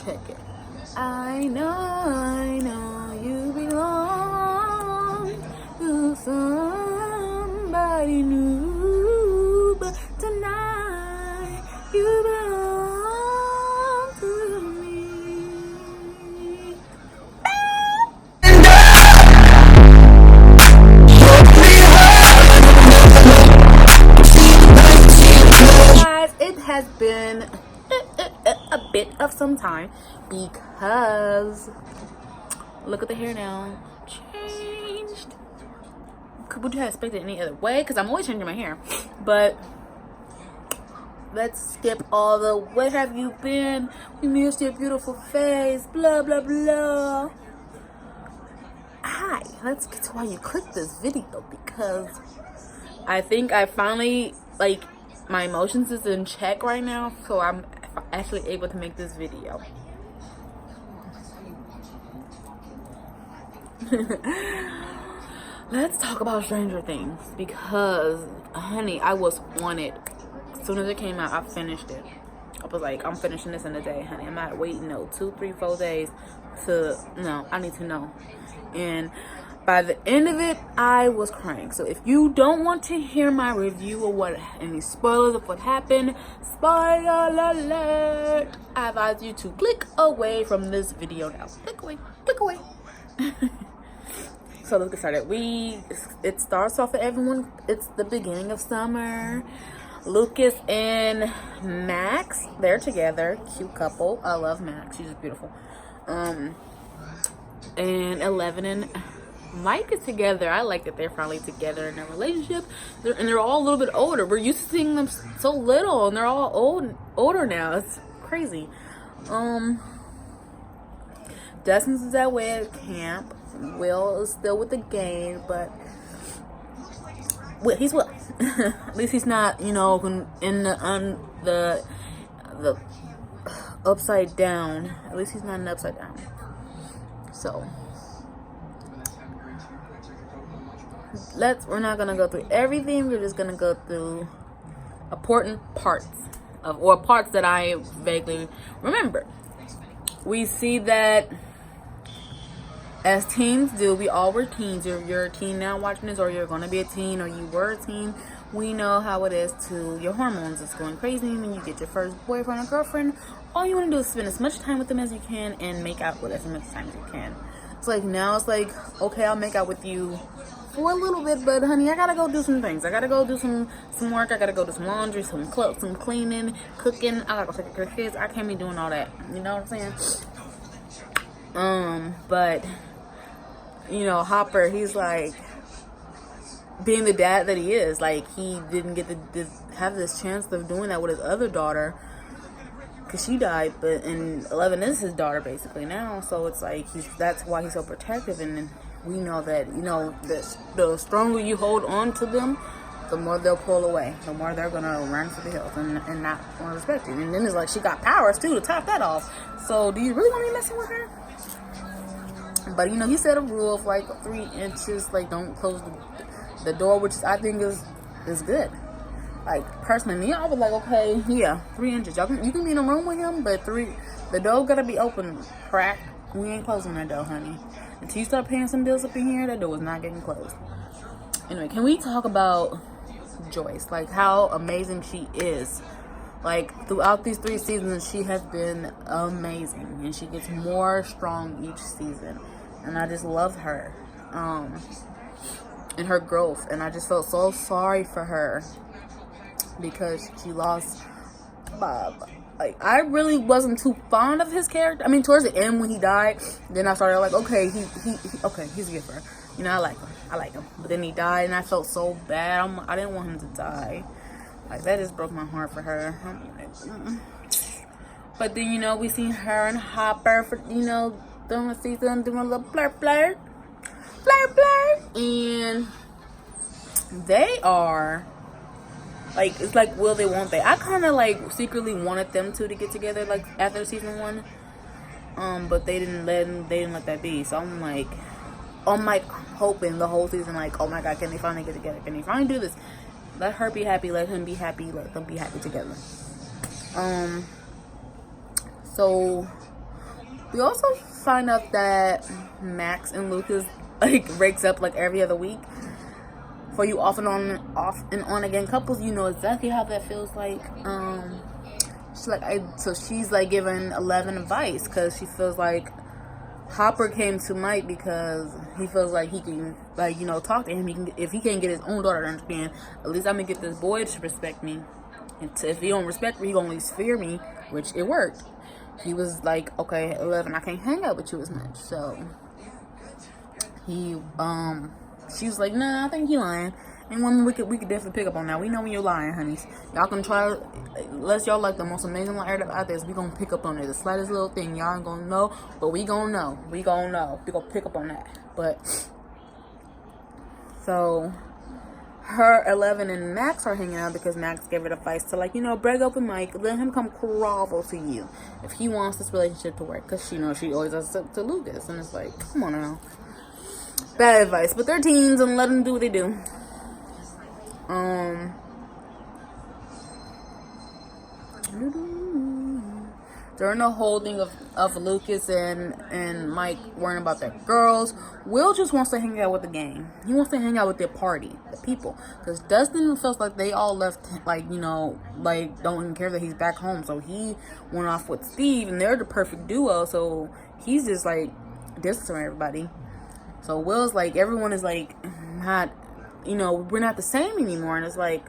check it. I know you belong to somebody new, but tonight you belong to me. Guys, it has been a bit of some time because look at the hair now. Changed. Would you have expected it any other way? Because I'm always changing my hair. But let's skip all the where have you been? We missed your beautiful face. Blah blah blah. Hi, let's get to why you clicked this video, because I think I finally, like, my emotions is in check right now, so I'm actually able to make this video. Let's talk about Stranger Things, because honey, I was on it. As soon as it came out, I finished it. I was like, I'm finishing this in a day, honey. I'm not waiting no 2, 3, 4 days to no. I need to know. And by the end of it, I was crying. So if you don't want to hear my review of what any spoilers of what happened, spoiler alert, I advise you to click away from this video now. Click away. Click away. So let's get started. It starts off with everyone. It's the beginning of summer. Lucas and Max, they're together. Cute couple. I love Max. She's just beautiful. And 11 and Mike is together. I like that they're finally together in a relationship. They're all a little bit older. We're used to seeing them so little, and they're all older now. It's crazy. Dustin's is away at camp. Will is still with the gang, but he's Will. At least he's not, in the upside down. At least he's not an upside down. So we're not gonna go through everything. We're just gonna go through important parts or parts that I vaguely remember. We see that as teens do, we all were teens. You're a teen now watching this, or you're gonna be a teen, or you were a teen. We know how it is to your hormones. It's going crazy when you get your first boyfriend or girlfriend. All you want to do is spend as much time with them as you can and make out with as much time as you can. It's like now it's like, okay, I'll make out with you for a little bit, but honey, I gotta go do some things. I gotta go do some work. I gotta go do some laundry, some clothes, some cleaning, cooking. I gotta go take care of kids. I can't be doing all that. You know what I'm saying? But Hopper, he's like, being the dad that he is, like, he didn't get to have this chance of doing that with his other daughter because she died, but 11 is his daughter basically now. So it's like that's why he's so protective. And we know that the stronger you hold on to them, the more they'll pull away, the more they're gonna run for the hills and not want to respect you. And then it's like she got powers too to top that off. So do you really want to be messing with her? But he set a rule of like 3 inches, like don't close the door, which I think is good. Like personally, me, I was like, okay, yeah, 3 inches. You can be in a room with him, but the door gotta be open, crack. We ain't closing that door, honey. Until you start paying some bills up in here, that door is not getting closed. Anyway, can we talk about Joyce? Like how amazing she is. Like throughout these 3 seasons, she has been amazing, and she gets more strong each season. And I just love her, and her growth. And I just felt so sorry for her because she lost Bob. Like I really wasn't too fond of his character. I mean, towards the end when he died, then I started like, okay, he's a giver. I like him. But then he died, and I felt so bad. I didn't want him to die. Like that just broke my heart for her. I'm like, But then we seen her and Hopper for during the season doing a little flirt, and they are like, it's like will they, won't they? I kind of like secretly wanted them to get together like after season 1, but they didn't let that be. So I'm like hoping the whole season, like, oh my god, can they finally get together? Can they finally do this? Let her be happy, let him be happy, let them be happy together. So We also find out that Max and Lucas like breaks up like every other week. For you off and on again couples, you know exactly how that feels like. She's like giving 11 advice because she feels like Hopper came to Mike because he feels like he can, like, you know, talk to him. If he can't get his own daughter to understand, at least I'm gonna get this boy to respect me. And if he don't respect me, he gonna at least fear me, which it worked. He was like, okay, 11, I can't hang out with you as much. So she was like, nah, I think you lying. And women, we could definitely pick up on that. We know when you're lying, honeys. Y'all can try, unless y'all like the most amazing liar out there, we gonna pick up on it. The slightest little thing, y'all ain't gonna know, but we gonna know. We gonna pick up on that. But, so, her, 11, and Max are hanging out because Max gave her advice to, like, you know, break up with Mike. Let him come grovel to you if he wants this relationship to work. Because, you know, she always does it to Lucas. And it's like, come on now. Bad advice. But they're teens and let them do what they do. During the whole thing of Lucas and Mike worrying about their girls, Will just wants to hang out with the gang. He wants to hang out with their party, the people. Because Dustin feels like they all left, like, you know, like, don't even care that he's back home. So he went off with Steve, and they're the perfect duo. So he's just, like, distancing everybody. So Will's like, everyone is, like, not, you know, we're not the same anymore. And it's like,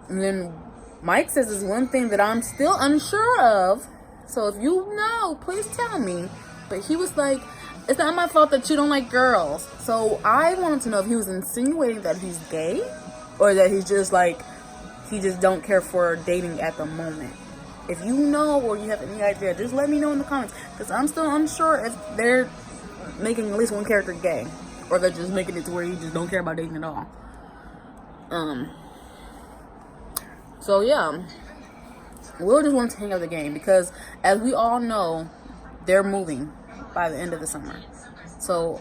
and then Mike says there's one thing that I'm still unsure of. So if you know, please tell me. But he was like, it's not my fault that you don't like girls. So I wanted to know if he was insinuating that he's gay, or that he's just like, he just don't care for dating at the moment. If you know, or you have any idea, just let me know in the comments. Because I'm still unsure if they're making at least one character gay, or they're just making it to where you just don't care about dating at all. So yeah, Will just wants to hang out with the gang because, as we all know, they're moving by the end of the summer. So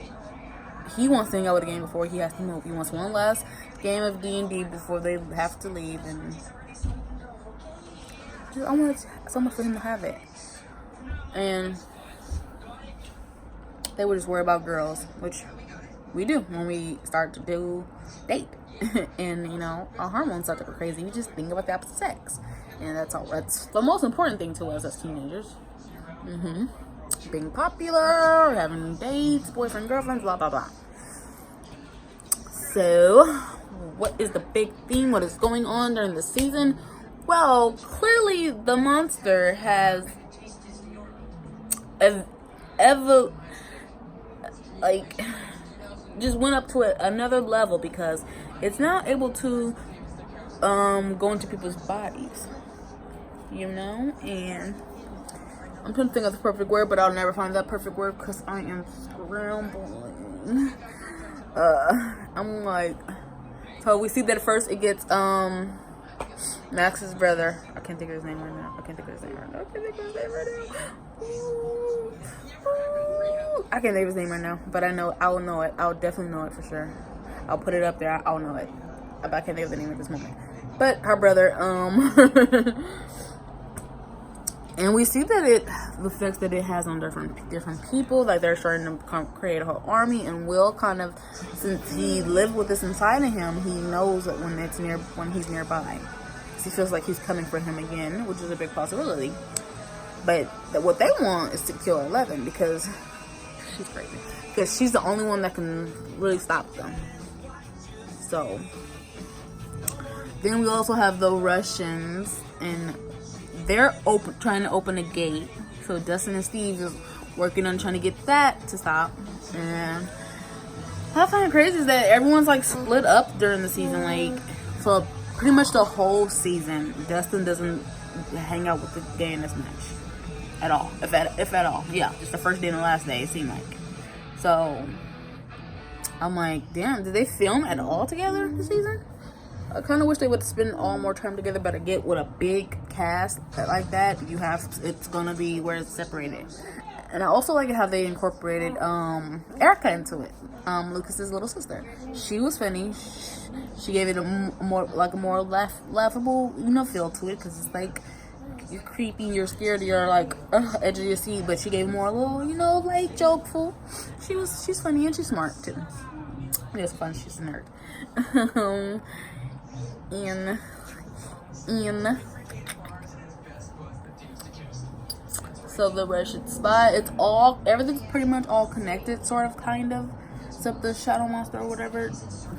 he wants to hang out with the gang before he has to move. He wants one last game of D&D before they have to leave, and I want someone for him to have it. And they would just worry about girls, which we do when we start to date. And, you know, our hormones start to go crazy. We just think about the opposite sex. And that's all. That's the most important thing to us as teenagers. Being popular, having dates, boyfriend, girlfriends, blah, blah, blah. So, what is the big theme? What is going on during the season? Well, clearly the monster has just went up to another level because it's now able to go into people's bodies, you know. And I'm trying to think of the perfect word, but I'll never find that perfect word because I am scrambling. I'm like, so we see that first it gets Max's brother. I can't think of his name right now. I can't think of his name right now, but I will know it. I'll definitely know it for sure. I'll put it up there. I'll know it. But I can't think of the name at this moment. But her brother, and we see that the effects that it has on different people. Like they're starting to create a whole army, and Will kind of, since he lived with this inside of him, he knows that when he's nearby, he feels like he's coming for him again, which is a big possibility. But what they want is to kill 11 because she's crazy. Because she's the only one that can really stop them. So then we also have the Russians, and they're trying to open a gate. So Dustin and Steve is working on trying to get that to stop. And what I find crazy is that everyone's like split up during the season. Like, for pretty much the whole season, Dustin doesn't hang out with the gang as much at all, if at all. Yeah, just the first day and the last day, it seemed like. So I'm like, damn, did they film at all together this season? I kind of wish they would spend all more time together, but I get with a big cast like that, it's gonna be where it's separated. And I also like how they incorporated Erica into it, Lucas's little sister. She was funny. She gave it a more laughable, feel to it, because it's like, you're creepy, you're scared, you're like edge of your seat. But she gave more a little, you know, like jokeful. She's funny and she's smart too. It's fun. She's a nerd. in so the Russian spot, it's all, everything's pretty much all connected, sort of, kind of, except the shadow monster or whatever,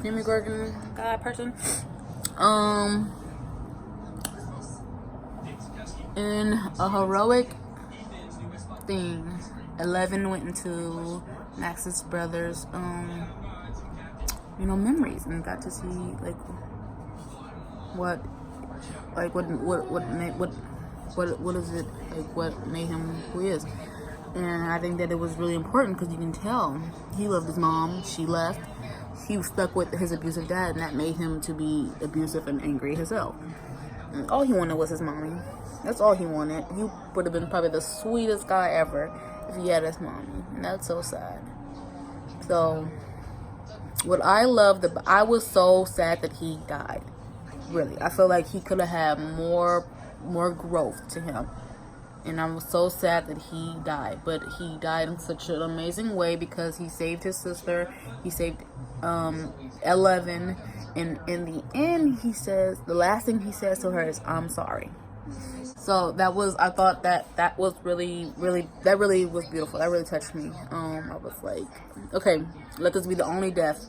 Jimmy Gorgon guy person. In a heroic thing, 11 went into Max's brother's memories and got to see what is it, like, what made him who he is. And I think that it was really important because you can tell he loved his mom, she left, he was stuck with his abusive dad, and that made him to be abusive and angry himself. And all he wanted was his mommy. That's all he wanted. He would have been probably the sweetest guy ever if he had his mommy, and that's so sad. So what I loved, I was so sad that he died. Really, I feel like he could have had more growth to him, and I was so sad that he died. But he died in such an amazing way because he saved his sister, he saved 11, and in the end, he says, the last thing he says to her is, "I'm sorry." So that was, I thought that was really was beautiful. That really touched me. I was like, okay, let this be the only death.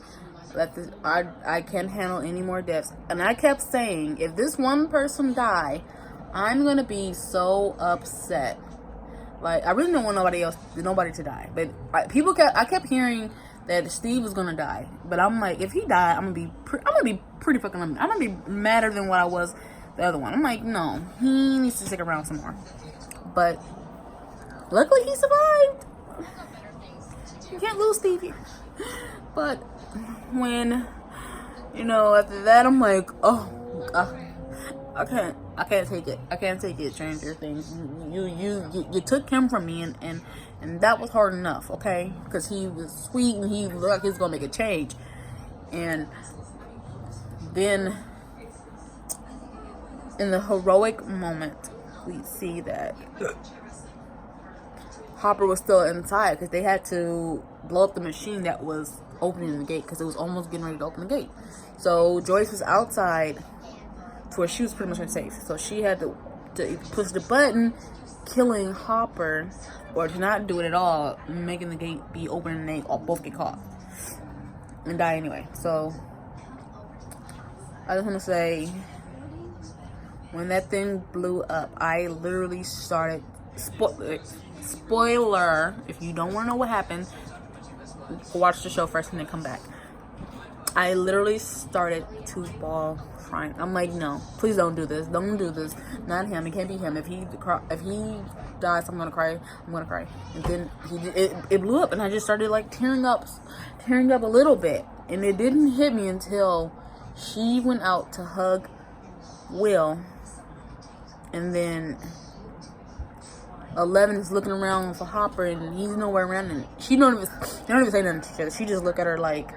I can't handle any more deaths. And I kept saying, if this one person die, I'm gonna be so upset. Like, I really don't want nobody to die. But I kept hearing that Steve was gonna die. But I'm like, if he died, I'm gonna be pretty fucking. I'm gonna be madder than what I was the other one. I'm like, no, he needs to stick around some more. But luckily, he survived. You can't lose Stevie. But when, after that, I'm like, oh God, I can't take it. I can't take it. Stranger Things. You took him from me, and that was hard enough. Okay, because he was sweet and he looked like he was gonna make a change, and then in the heroic moment, we see that Hopper was still inside because they had to blow up the machine that was opening the gate because it was almost getting ready to open the gate. So Joyce was outside to where she was pretty much unsafe. So she had to push the button, killing Hopper, or to not do it at all, making the gate be open and they both get caught and die anyway. So I just want to say, when that thing blew up, I literally started, spoiler, if you don't want to know what happened, watch the show first and then come back. I literally started to bawl crying. I'm like, no, please don't do this. Don't do this. Not him. It can't be him. If he dies, I'm gonna cry. And then it blew up, and I just started like tearing up a little bit. And it didn't hit me until she went out to hug Will, and then 11 is looking around for Hopper, and he's nowhere around, and they don't even say nothing to each other. She just look at her like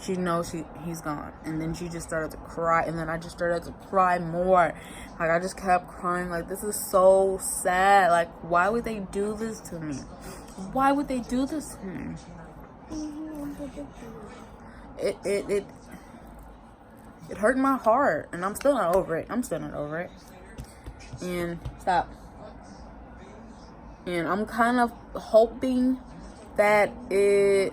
she knows he's gone. And then she just started to cry, and then I just started to cry more. Like, I just kept crying, like, this is so sad. Like, why would they do this to me? Why would they do this to me? It hurt my heart, and I'm still not over it. And stop. And I'm kind of hoping that he's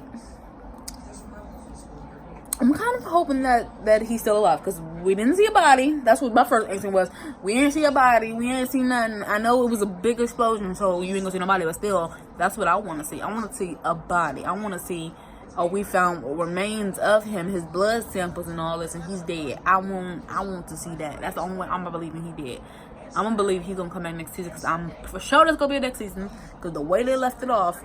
still alive, because we didn't see a body. That's what my first instinct was. We didn't see a body. We didn't see nothing. I know it was a big explosion, so you ain't gonna see nobody, but still, that's what I want to see. I want to see a body. I want to see, we found remains of him, his blood samples and all this, and he's dead. I want to see that. That's the only way I'm gonna believe he dead. I'm gonna believe he's gonna come back next season, because I'm for sure there's gonna be a next season, because the way they left it off,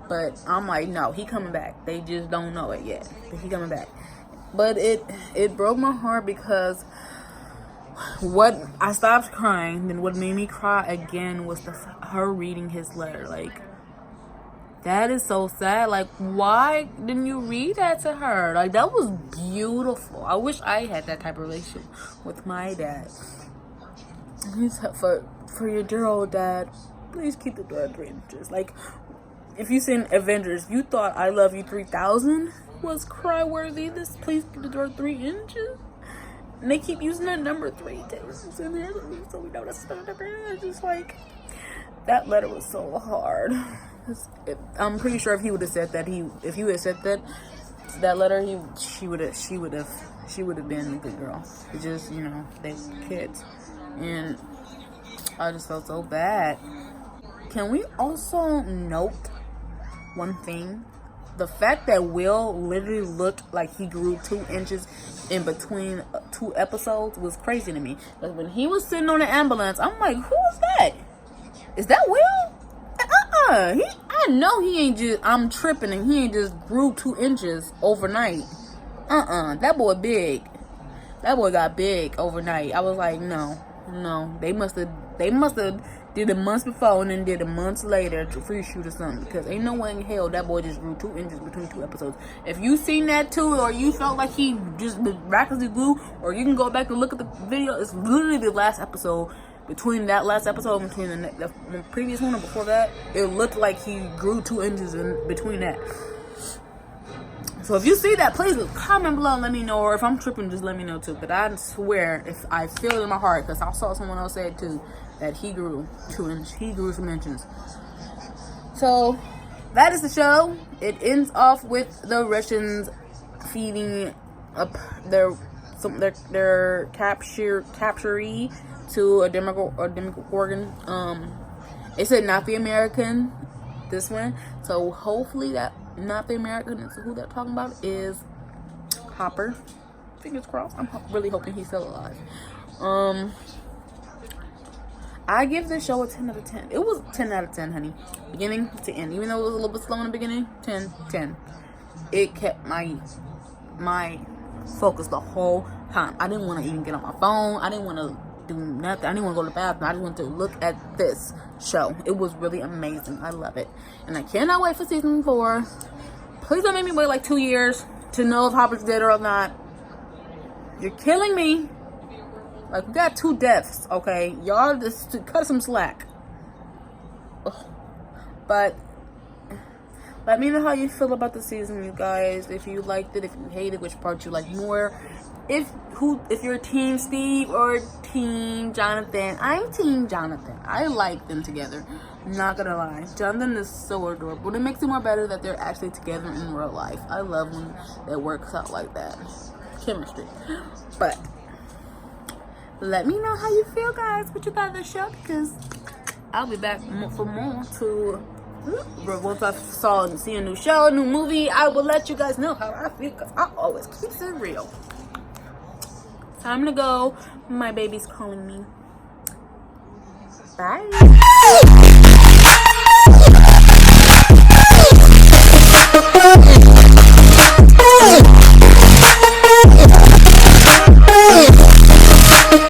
But I'm like, no, he coming back. They just don't know it yet, but he coming back. But it broke my heart, because I stopped crying. Then what made me cry again was her reading his letter. Like, that is so sad. Like, why didn't you read that to her? Like, that was beautiful. I wish I had that type of relationship with my dad. He's for your dear old dad. Please keep the door 3 inches. Like, if you seen Avengers, you thought I Love You 3000 was cry worthy. This please keep the door 3 inches. And they keep using that number 3 times in there, so we know that's the number. It's just like, that letter was so hard. I'm pretty sure if he would have said that, if he would have said that letter, she would have been a good girl. It's just, you know, they were kids, and I just felt so bad. Can we also note one thing? The fact that Will literally looked like he grew 2 inches in between 2 episodes was crazy to me. Like, when he was sitting on the ambulance, I'm like, who is that? Is that Will? I know he ain't just, I'm tripping, and he ain't just grew 2 inches overnight. That boy big. That boy got big overnight. I was like, no. They must have did it months before and then did it months later to free shoot or something, because ain't no way in hell that boy just grew 2 inches between 2 episodes. If you seen that too, or you felt like he just miraculously grew, or you can go back and look at the video, it's literally the last episode. Between that last episode, between the previous one and before that, it looked like he grew 2 inches in between that. So if you see that, please comment below and let me know. Or if I'm tripping, just let me know too. But I swear, if I feel it in my heart, because I saw someone else say it too, that he grew 2 inches. He grew some inches. So that is the show. It ends off with the Russians feeding up their capturee to a Demogorgon. It said not the American, this one. So hopefully that not the American is who they're talking about is Hopper. Fingers crossed. I'm really hoping he's still alive. I give this show a 10 out of 10. It was 10 out of 10, honey. Beginning to end. Even though it was a little bit slow in the beginning, 10. It kept my focus the whole time. I didn't want to even get on my phone. I didn't want to do nothing. I didn't want to go to the bathroom. I just wanted to look at this show. It was really amazing. I love it. And I cannot wait for season 4. Please don't make me wait like 2 years to know if Hopper's dead or not. You're killing me. Like, we got 2 deaths, okay? Y'all just cut some slack. Ugh. But let me know how you feel about the season, you guys. If you liked it, if you hated, which part you like more. If you're Team Steve or Team Jonathan, I'm Team Jonathan. I like them together. Not gonna lie, Jonathan is so adorable. But it makes it more better that they're actually together in real life. I love when that works out like that. Chemistry. But let me know how you feel, guys. What you thought of the show, because I'll be back for more to. Once I see a new show, a new movie, I will let you guys know how I feel, because I always keep it real. Time to go. My baby's calling me. Bye.